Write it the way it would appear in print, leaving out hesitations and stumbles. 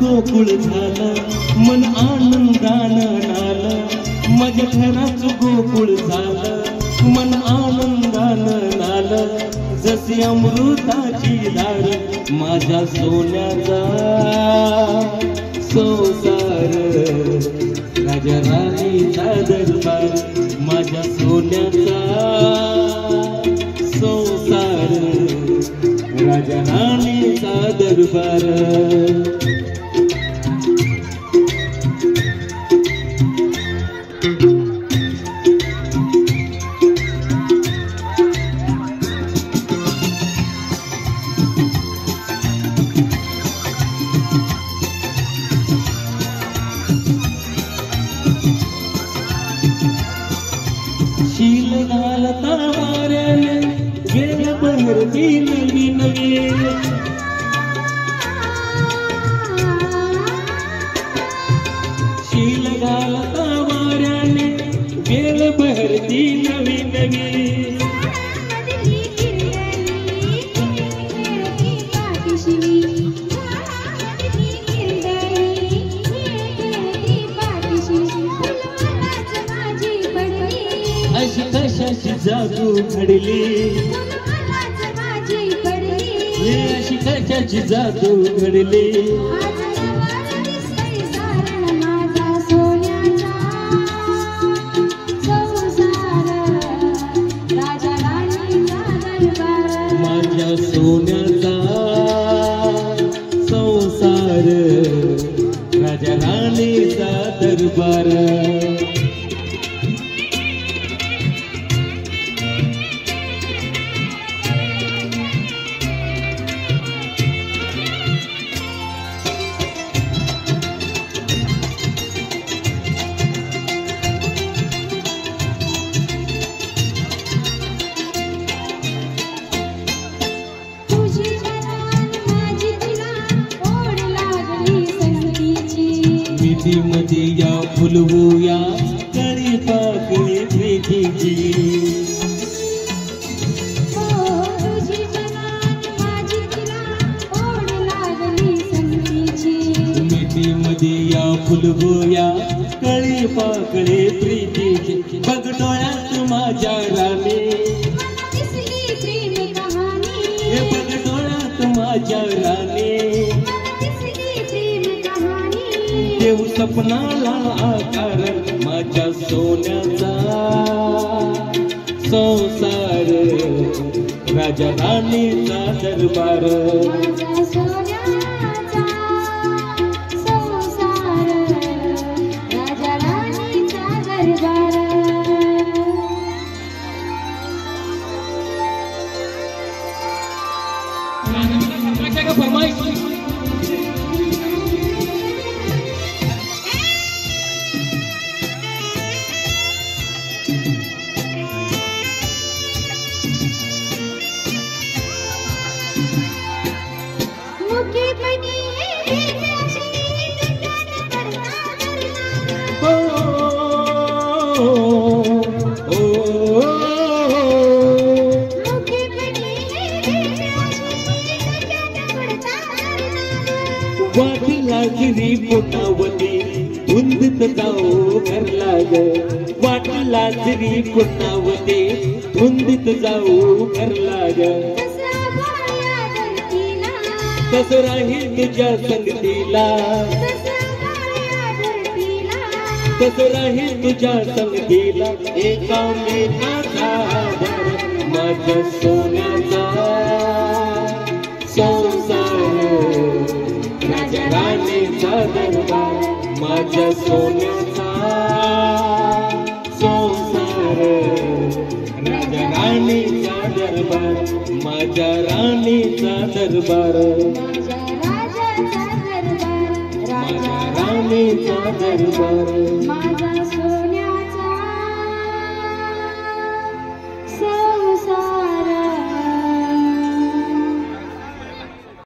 गोकुळ झालं मन आनंदानं नालं माझ्या घराचं गोकुळ झालं मन आनंदानं नालं जशी अमृताची धार माझ्या सोन्याचा संसार राजा राणीचा दरबार माझ्या सोन्याचा संसार राजा राणीचा दरबार शील घालता वाऱ्याने गेल बहरती नवी नवी शील घालता वाऱ्याने गेल बहरती नवी नवी अशी कशाची जादू घडली अशी कशाची जादू घडली माझ्या सोन्याचा संसार राजा राणीचा दरबार मध्ये या फुलवूया कळी पाकळी प्रीतीची मिठी मध्ये या फुलवूया कळी पाकळी प्रीतीची बघ डोळ्यात माझ्या राणी बघ डोळ्यात माझ्या राणी देव सपनाला आकार माझ्या सोन्याचा संसार राजा राणीचा दरबार राजा राणीचा दरबार वाटला गिरी पुनावती उंदत जाऊ घरला ग वाटला गिरी पुनावती उंदत जाऊ घरला ग कस राहील तुझ्या संगतीला कस राहील तुझ्या संगतीला एका मेघाचा आधार माझ्या सोन्याचा संसार राजा राणीचा दरबार माझ्या सोन्याचा संसार राजा राणीचा दरबार माझ्या राणीचा दरबार राजाचा दरबार राणीचा दरबार माझा सोन्याचा